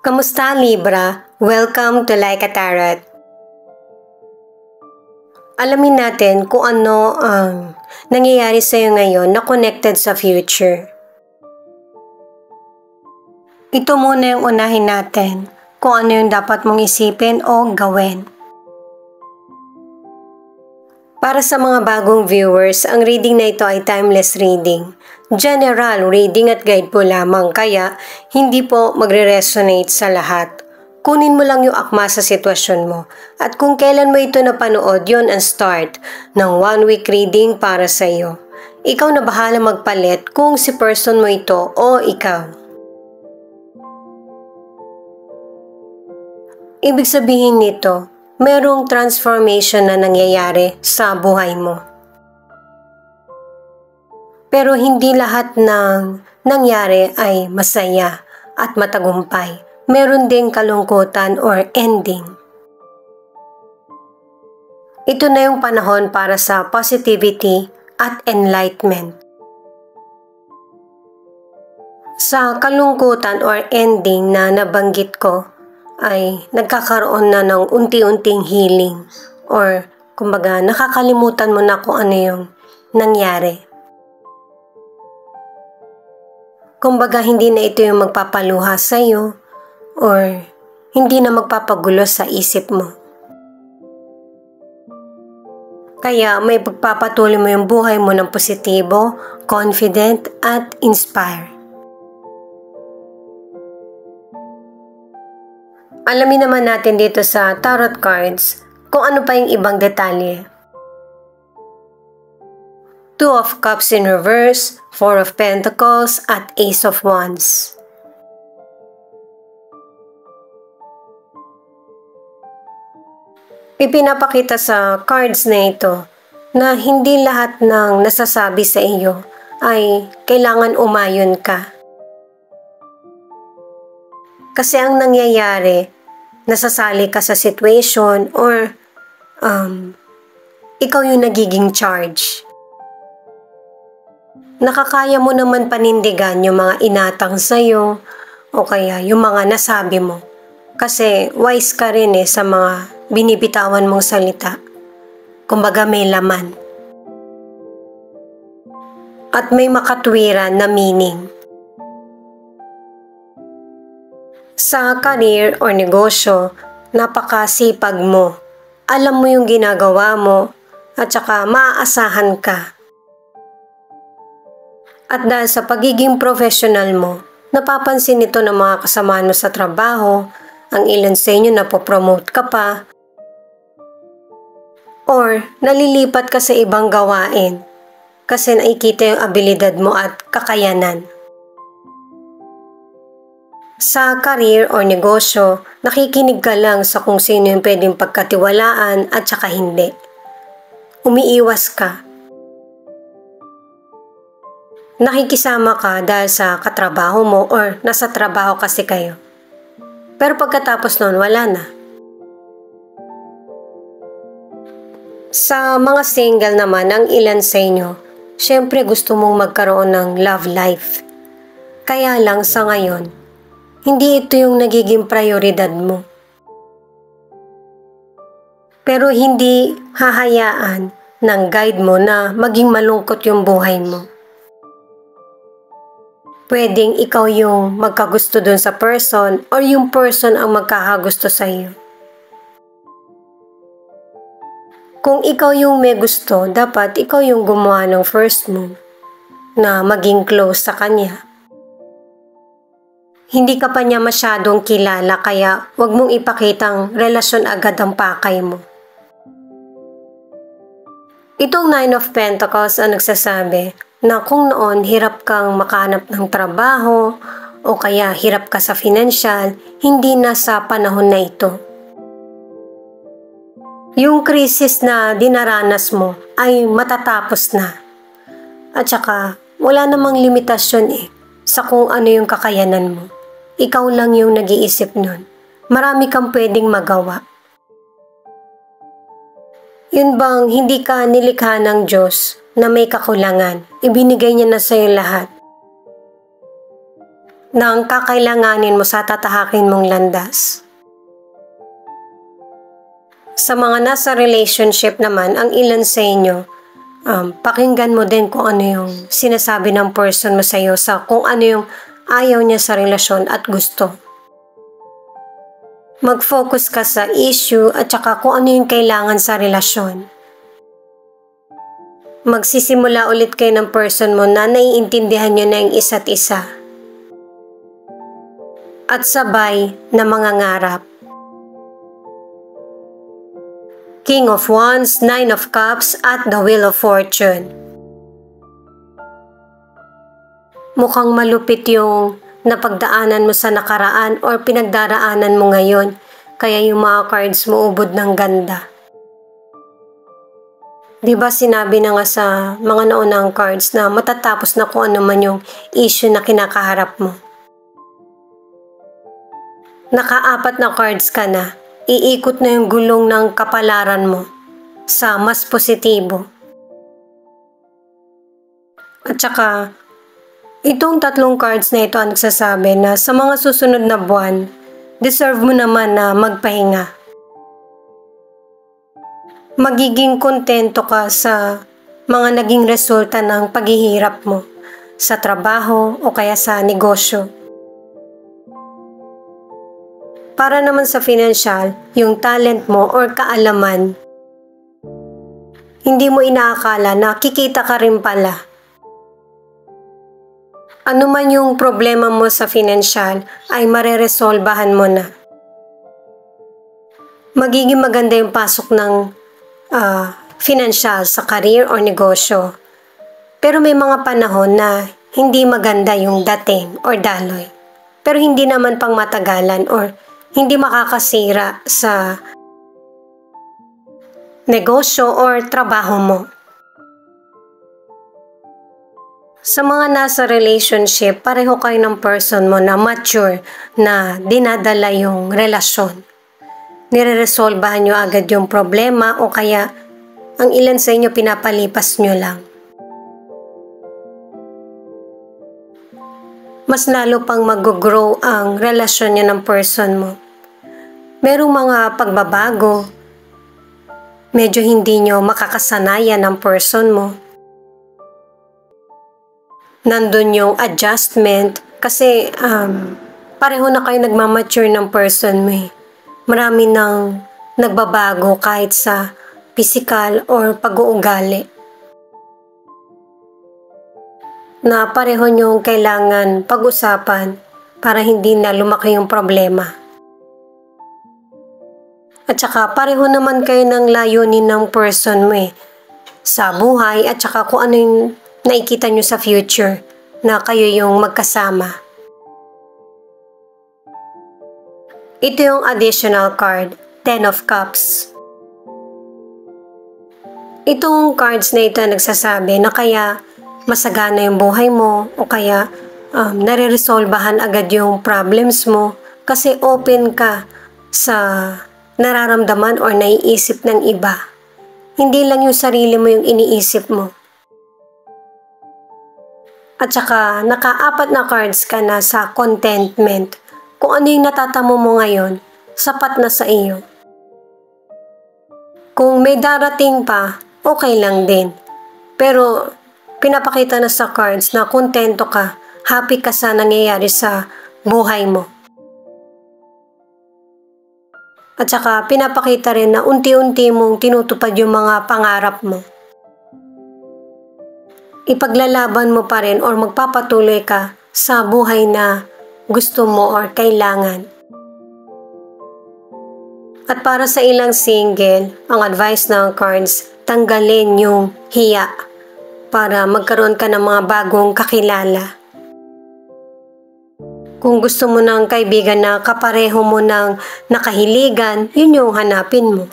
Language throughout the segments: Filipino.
Kamusta Libra? Welcome to Like a Tarot. Alamin natin kung ano ang nangyayari sa iyo ngayon na connected sa future. Ito muna yung unahin natin, kung ano yung dapat mong isipin o gawin. Para sa mga bagong viewers, ang reading na ito ay timeless reading. General reading at guide po lamang, kaya hindi po magre-resonate sa lahat. Kunin mo lang yung akma sa sitwasyon mo at kung kailan mo ito napanood, yon ang start ng 1 week reading para sa iyo. Ikaw na bahala magpalit kung si person mo ito o ikaw. Ibig sabihin nito, merong transformation na nangyayari sa buhay mo. Pero hindi lahat ng nangyari ay masaya at matagumpay. Meron ding kalungkutan or ending. Ito na yung panahon para sa positivity at enlightenment. Sa kalungkutan or ending na nabanggit ko ay nagkakaroon na ng unti-unting healing or kumbaga nakakalimutan mo na kung ano yung nangyari. Kumbaga hindi na ito yung magpapaluha sa iyo or hindi na magpapagulo sa isip mo. Kaya may pagpapatuloy mo yung buhay mo ng positibo, confident at inspire. Alamin naman natin dito sa tarot cards kung ano pa yung ibang detalye. 2 of Cups in reverse, 4 of Pentacles at Ace of Wands. Ipinapakita sa cards na ito na hindi lahat ng nasasabi sa iyo ay kailangan umayon ka. Kasi ang nangyayari, nasasali ka sa situation or ikaw yung nagiging charge. Nakakaya mo naman panindigan yung mga inatang sa'yo o kaya yung mga nasabi mo. Kasi wise ka rin sa mga binibitawan mong salita. Kumbaga may laman. At may makatwiran na meaning. Sa career or negosyo, napakasipag mo. Alam mo yung ginagawa mo at saka maaasahan ka. At dahil sa pagiging professional mo, napapansin ito ng mga kasamahan mo sa trabaho, ang ilan sa inyo napopromote ka pa, or nalilipat ka sa ibang gawain kasi nakikita yung abilidad mo at kakayanan. Sa career o negosyo, nakikinig ka lang sa kung sino yung pwedeng pagkatiwalaan at saka hindi. Umiiwas ka. Nakikisama ka dahil sa katrabaho mo or nasa trabaho kasi kayo. Pero pagkatapos nun, wala na. Sa mga single naman, ang ilan sa inyo, syempre gusto mong magkaroon ng love life. Kaya lang sa ngayon, hindi ito yung nagiging prioridad mo. Pero hindi hahayaan ng guide mo na maging malungkot yung buhay mo. Pwedeng ikaw yung magkagusto dun sa person or yung person ang magkakagusto sa iyo. Kung ikaw yung may gusto, dapat ikaw yung gumawa ng first move na maging close sa kanya. Hindi ka pa niya masyadong kilala kaya wag mong ipakitang relasyon agad ang pakay mo. Itong 9 of Pentacles ang nagsasabi na kung noon hirap kang makahanap ng trabaho o kaya hirap ka sa financial, hindi na sa panahon na ito. Yung krisis na dinaranas mo ay matatapos na. At saka wala namang limitasyon sa kung ano yung kakayanan mo. Ikaw lang yung nag-iisip nun. Marami kang pwedeng magawa. Yun bang hindi ka nilikha ng Diyos na may kakulangan? Ibinigay niya na sa'yo lahat. ng kakailanganin mo sa tatahakin mong landas. Sa mga nasa relationship naman, ang ilan sa inyo, pakinggan mo din kung ano yung sinasabi ng person mo sa iyo, sa kung ano yung ayaw niya sa relasyon at gusto. Mag-focus ka sa issue at saka kung ano yung kailangan sa relasyon. Magsisimula ulit kayo ng person mo na naiintindihan nyo na yung isa't isa. At sabay na mangangarap. King of Wands, Nine of Cups, at the Wheel of Fortune. Mukhang malupit yung napagdaanan mo sa nakaraan or pinagdaraanan mo ngayon, kaya yung mga cards mo ubod ng ganda. Diba sinabi na nga sa mga naunang cards na matatapos na kung ano man yung issue na kinakaharap mo. Naka-4 na cards ka na. Iikot na yung gulong ng kapalaran mo sa mas positibo. At saka, itong 3 cards na ito ang nagsasabi na sa mga susunod na buwan, deserve mo naman na magpahinga. Magiging kontento ka sa mga naging resulta ng paghihirap mo sa trabaho o kaya sa negosyo. Para naman sa financial, yung talent mo or kaalaman, hindi mo inaakala na kikita ka rin pala. Ano man yung problema mo sa financial ay mareresolbahan mo na. Magiging maganda yung pasok ng financial sa career or negosyo. Pero may mga panahon na hindi maganda yung dating or daloy. Pero hindi naman pang matagalan or hindi makakasira sa negosyo or trabaho mo. Sa mga nasa relationship, pareho kayo ng person mo na mature na dinadala yung relasyon. Nire-resolbahan nyo agad yung problema o kaya ang ilan sa inyo pinapalipas nyo lang. Mas lalo pang mag-grow ang relasyon nyo ng person mo. Merong mga pagbabago, medyo hindi nyo makakasanayan ng person mo. Nandun yung adjustment kasi pareho na kayo nagmamature ng person mo eh. Marami nang nagbabago kahit sa physical or pag-uugali. Na pareho nyong kailangan pag-usapan para hindi na lumaki yung problema. At saka pareho naman kayo ng layunin ng person mo eh, sa buhay at saka kung ano yung nakikita nyo sa future na kayo yung magkasama. Ito yung additional card, Ten of Cups. Itong cards na ito nagsasabi na kaya masagana yung buhay mo o kaya nare-resolbahan agad yung problems mo kasi open ka sa nararamdaman or naiisip ng iba. Hindi lang yung sarili mo yung iniisip mo. At saka naka-4 na cards ka na sa contentment. Kung ano yung natatamo mo ngayon, sapat na sa iyo. Kung may darating pa, okay lang din. Pero pinapakita na sa cards na kontento ka, happy ka sa nangyayari sa buhay mo. At saka pinapakita rin na unti-unti mong tinutupad yung mga pangarap mo. Ipaglalaban mo pa rin or magpapatuloy ka sa buhay na gusto mo or kailangan. At para sa ilang single, ang advice ng cards, tanggalin yung hiya para magkaroon ka ng mga bagong kakilala. Kung gusto mo ng kaibigan na kapareho mo ng nakahiligan, yun yung hanapin mo.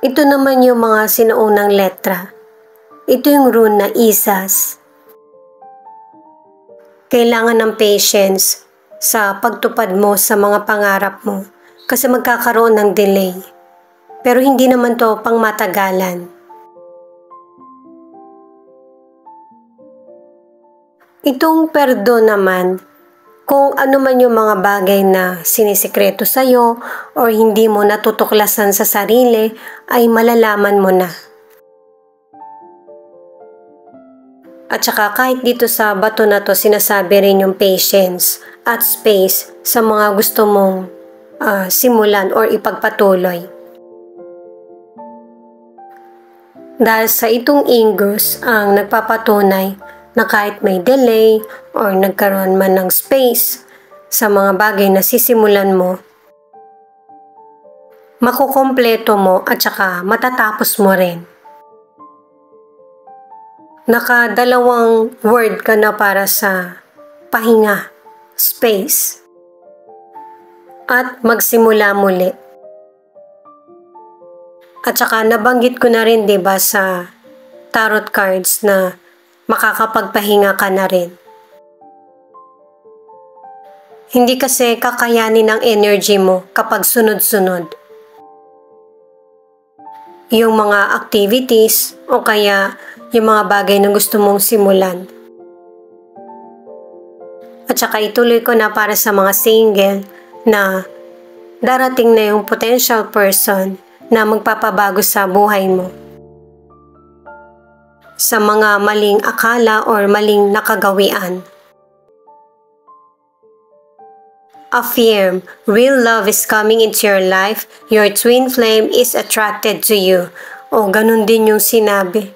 Ito naman yung mga sinuunang letra. Ito yung rune na Isas. Kailangan ng patience sa pagtupad mo sa mga pangarap mo kasi magkakaroon ng delay. Pero hindi naman to pang matagalan. Itong perdon naman, kung ano man yung mga bagay na sinisikreto sa'yo or hindi mo natutuklasan sa sarili, ay malalaman mo na. At saka kahit dito sa bato na to, sinasabi rin yung patience at space sa mga gusto mong simulan or ipagpatuloy. Dahil sa itong Ingus ang nagpapatunay na kahit may delay or nagkaroon man ng space sa mga bagay na sisimulan mo, makukompleto mo at saka matatapos mo rin. Nakadalawang word ka na para sa pahinga, space, at magsimula muli. At saka nabanggit ko na rin 'di ba sa tarot cards na makakapagpahinga ka na rin. Hindi kasi kakayanin ng energy mo kapag sunod-sunod. Yung mga activities o kaya yung mga bagay na gusto mong simulan. At saka ituloy ko na para sa mga single na darating na yung potential person na magpapabago sa buhay mo. Sa mga maling akala or maling nakagawian. Affirm, real love is coming into your life, your twin flame is attracted to you. O ganun din yung sinabi.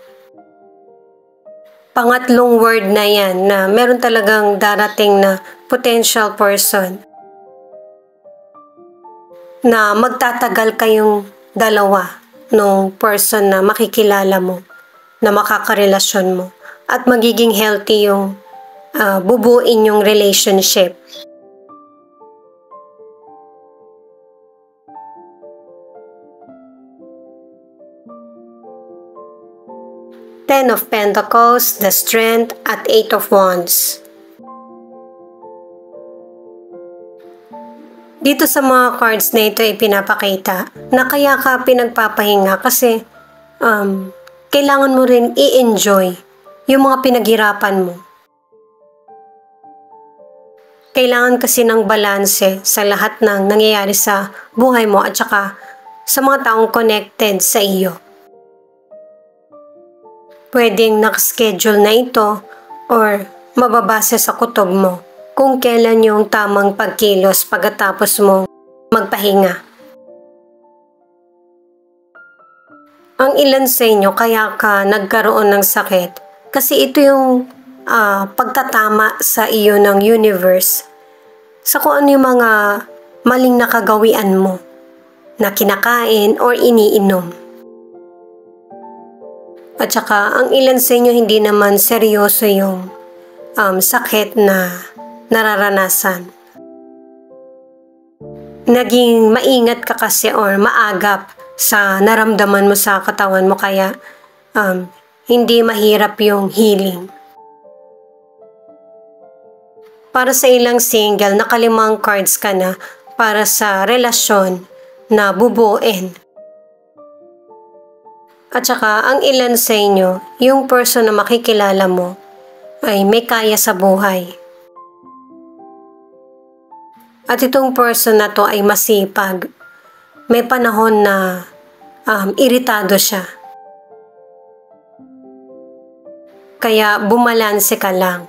Pangatlong word na yan na meron talagang darating na potential person. Na magtatagal kayong dalawa nung person na makikilala mo, na makakarelasyon mo. At magiging healthy yung bubuin yung relationship. Ten of Pentacles, the Strength, at Eight of Wands. Dito sa mga cards na ito ay pinapakita na kaya ka pinagpapahinga kasi kailangan mo rin i-enjoy yung mga pinaghirapan mo. Kailangan kasi ng balanse sa lahat ng nangyayari sa buhay mo at saka sa mga taong connected sa iyo. Pwedeng nakaschedule na ito or mababase sa kutob mo kung kailan yung tamang pagkilos pagkatapos mo magpahinga. Ang ilan sa inyo kaya ka nagkaroon ng sakit kasi ito yung pagtatama sa iyo ng universe sa kung ano yung mga maling nakagawian mo na kinakain or iniinom. At saka, ang ilan sa inyo hindi naman seryoso yung sakit na nararanasan. Naging maingat ka kasi or maagap sa naramdaman mo sa katawan mo kaya hindi mahirap yung healing. Para sa ilang single, nakalimang cards ka na para sa relasyon na bubuin. At saka, ang ilan sa inyo, yung person na makikilala mo ay may kaya sa buhay. At itong person na to ay masipag. May panahon na iritado siya. Kaya bumalanse ka lang.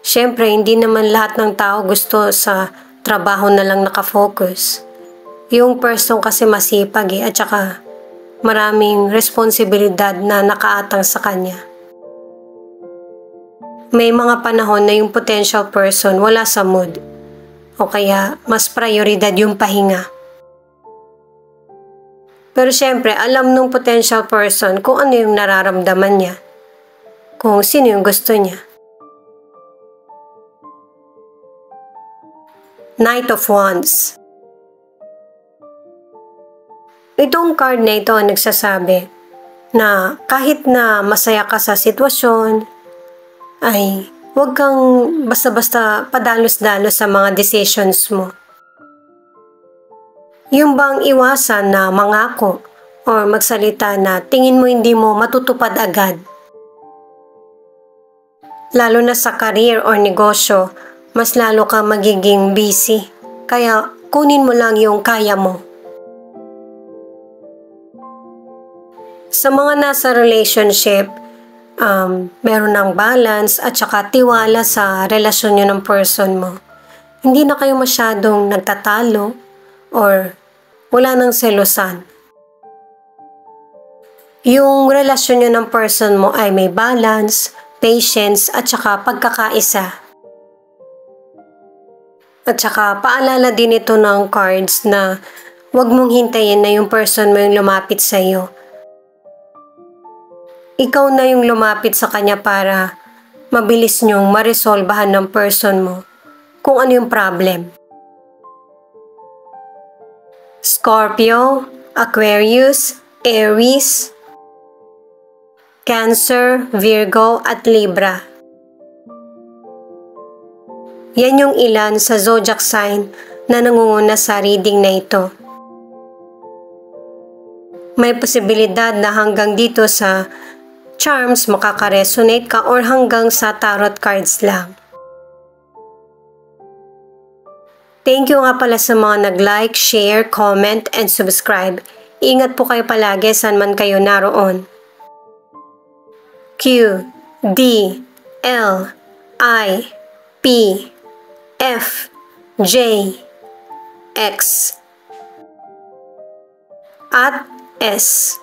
Siyempre, hindi naman lahat ng tao gusto sa trabaho na lang nakafocus. Yung person kasi masipag at saka maraming responsibilidad na nakaatang sa kanya. May mga panahon na yung potential person wala sa mood o kaya mas prioridad yung pahinga. Pero syempre, alam nung potential person kung ano yung nararamdaman niya, kung sino yung gusto niya. Knight of Wands. Itong card na ito ang nagsasabi na kahit na masaya ka sa sitwasyon, ay huwag kang basta-basta padalos-dalos sa mga decisions mo. Yung bang iwasan na mangako or magsalita na tingin mo hindi mo matutupad agad. Lalo na sa career or negosyo, mas lalo ka magiging busy. Kaya kunin mo lang yung kaya mo. Sa mga nasa relationship, meron ng balance at saka tiwala sa relasyon nyo ng person mo. Hindi na kayo masyadong nagtatalo or wala nang selosan. Yung relasyon nyo ng person mo ay may balance, patience at saka pagkakaisa. At saka paalala din ito ng cards na huwag mong hintayin na yung person mo yung lumapit sa iyo. Ikaw na yung lumapit sa kanya para mabilis nyong maresolbahan ng person mo kung ano yung problem. Scorpio, Aquarius, Aries, Cancer, Virgo at Libra. Yan yung ilan sa zodiac sign na nangunguna sa reading na ito. May posibilidad na hanggang dito sa charms makaka-resonate ka or hanggang sa tarot cards lang. Thank you nga pala sa mga nag-like, share, comment, and subscribe. Ingat po kayo palagi saan man kayo naroon. Q, D, L, I, P, F, J, X, at S.